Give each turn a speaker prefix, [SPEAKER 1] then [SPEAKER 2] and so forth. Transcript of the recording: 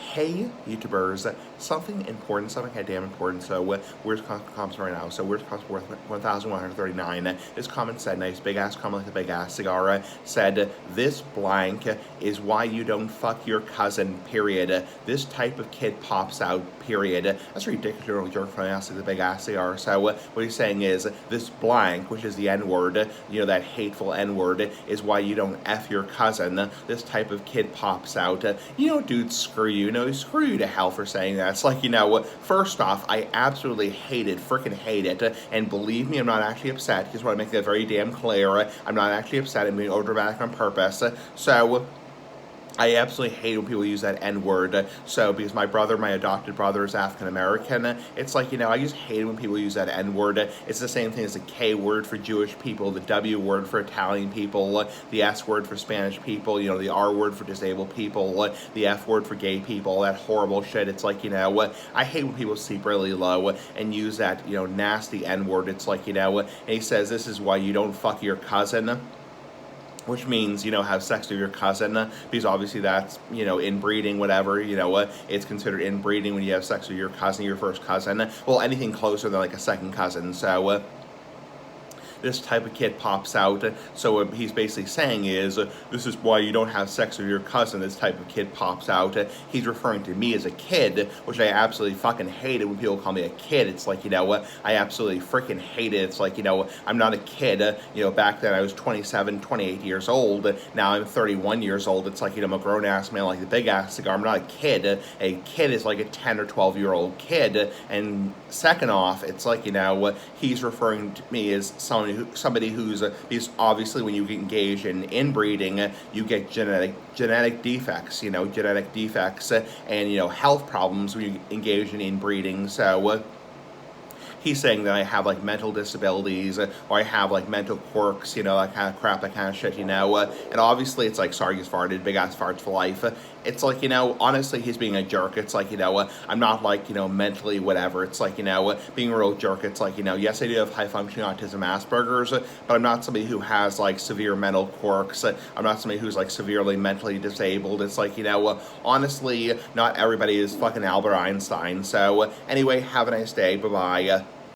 [SPEAKER 1] Hey, YouTubers, something important, something goddamn important. So, where's comments right now? So, where's comments worth 1,139? This comment said, nice big ass comment like a big ass cigar, said, this blank is why you don't fuck your cousin, period. This type of kid pops out, period. That's ridiculous, joke from ass like the big ass cigar. So, what he's saying is, this blank, which is the N word, you know, that hateful N word, is why you don't F your cousin. This type of kid pops out. You know, dude, screw you. No, screw you to hell for saying that. It's like, you know, first off, I absolutely hate it, freaking hate it. And believe me, I'm not actually upset. Just want to make that very damn clear. I'm not actually upset. I'm being overdramatic on purpose. So, I absolutely hate when people use that N-word. So, because my brother, my adopted brother, is African-American, it's like, you know, I just hate when people use that N-word. It's the same thing as the K word for Jewish people, the W word for Italian people, the S word for Spanish people, you know, the R word for disabled people, the F word for gay people, that horrible shit. It's like, you know, I hate when people sleep really low and use that, you know, nasty N-word. It's like, you know, and he says, this is why you don't fuck your cousin, which means, you know, have sex with your cousin, because obviously that's, you know, inbreeding, whatever, you know, it's considered inbreeding when you have sex with your cousin, your first cousin, well, anything closer than like a second cousin. So, this type of kid pops out. So what he's basically saying is, this is why you don't have sex with your cousin, this type of kid pops out. He's referring to me as a kid, which I absolutely fucking hate it when people call me a kid. It's like, you know, I absolutely freaking hate it. It's like, you know, I'm not a kid. You know, back then I was 27, 28 years old. Now I'm 31 years old. It's like, you know, I'm a grown-ass man like the big ass cigar. I'm not a kid. A kid is like a 10 or 12-year-old kid. And second off, it's like, you know, he's referring to me as somebody who's because obviously when you engage in inbreeding, you get genetic defects, you know, genetic defects and, you know, health problems when you engage in inbreeding. So he's saying that I have like mental disabilities or I have like mental quirks, you know, that kind of crap, that kind of shit, you know. And obviously it's like, sorry, he's farted, big ass farts for life. It's like, you know, honestly, he's being a jerk. It's like, you know, I'm not like, you know, mentally whatever. It's like, you know, being a real jerk. It's like, you know, yes, I do have high functioning autism, Asperger's, but I'm not somebody who has like severe mental quirks. I'm not somebody who's like severely mentally disabled. It's like, you know, honestly, not everybody is fucking Albert Einstein. So anyway, have a nice day. Bye-bye.